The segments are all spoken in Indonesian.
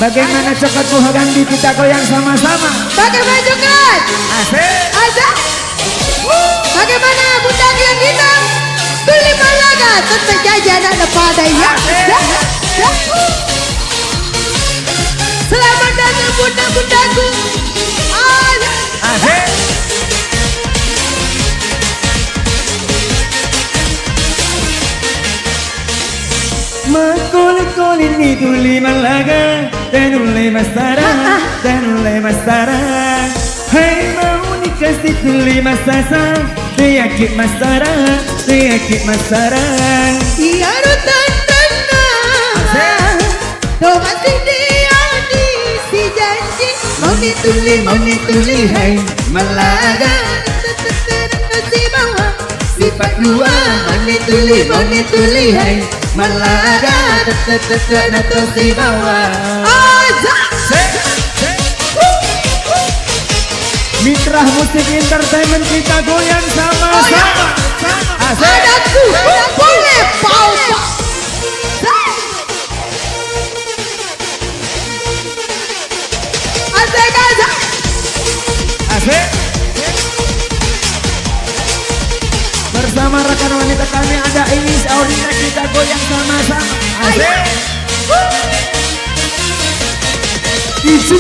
Bagaimana coklat buah gandhi kita goyang sama-sama. Bagaimana coklat? Asik. Asik. Bagaimana bunda yang hitam? Tuli malaga tetap jajan ada pada ya. Selamat datang bunda-bundaku. Asik. Makulit-kulit ni tuli malaga Tenule masara, tenule masara. Hai mau dikasih tuli masasa Teyakit masara, teyakit masara. Iya rutan tanah Tomasi dia di si janji. Mau dituli hai malaga Si bawah Sifat dua mau dituli hai malaga Nato si bawah. Mitra musik entertainment kita goyang sama-sama. Adaku boleh pau. Asik aja. Asik. Bersama rekan wanita kami ada Inis Aurina, kita goyang sama-sama. Asik.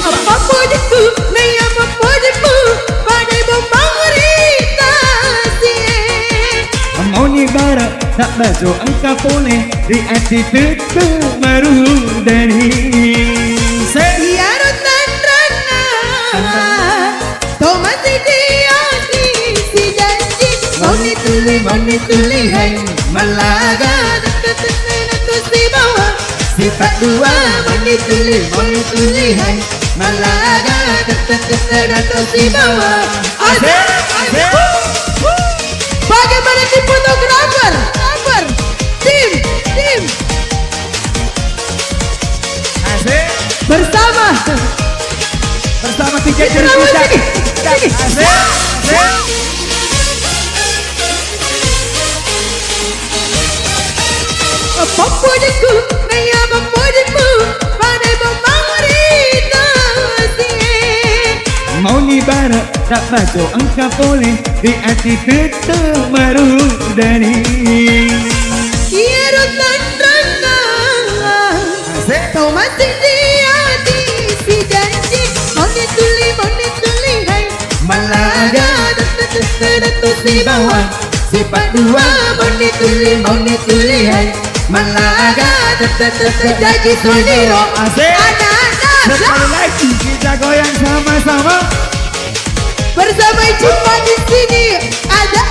Apa pujiku, nih apa pujiku, pada bombang rita sih. Mau ni barat tak baju angka boleh di attitude baru dari Iya rutan rana Tomasi dia di si janji. mau dituli hai malaga Nato si bawah sifat dua mau dituli hai malaga Nato si bawah. Asik. Bagaimana tim fotografer? Tim Asik. bersama Tiga jari kita. sini. Asik. Apa pujiku, nih apa pujiku, pada bombang rita sih. Mau ni barat tak baju angka boleh di attitude baru dari Iya rutan rana Tomasi dia di si janji. Mau dituli hai malaga Nato si bawah sifat dua mau dituli hai malaga Jadi sundiro. Asik. Anak-anak Sekali lagi kita goyang sama-sama. bersama jumpa di sini ada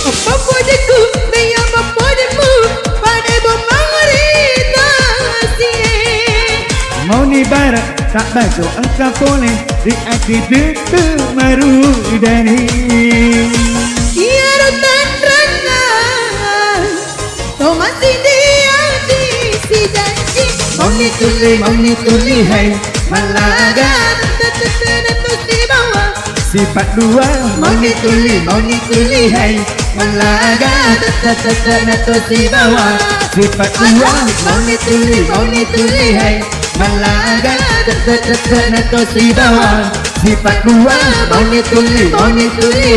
apa pujiku, nih apa pujiku, pada bombang rita sih. Mau ni barat tak baju angka boleh di attitude baru dari Iya rutan rana Tomasi dia di si janji. mau dituli hai malaga Nato si bawah sifat dua mau dituli hai malaga Nato si bawah sifat dua mau dituli hai malaga Nato si bawah sifat dua mau dituli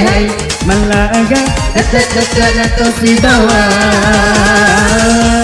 hai malaga Nato si bawah.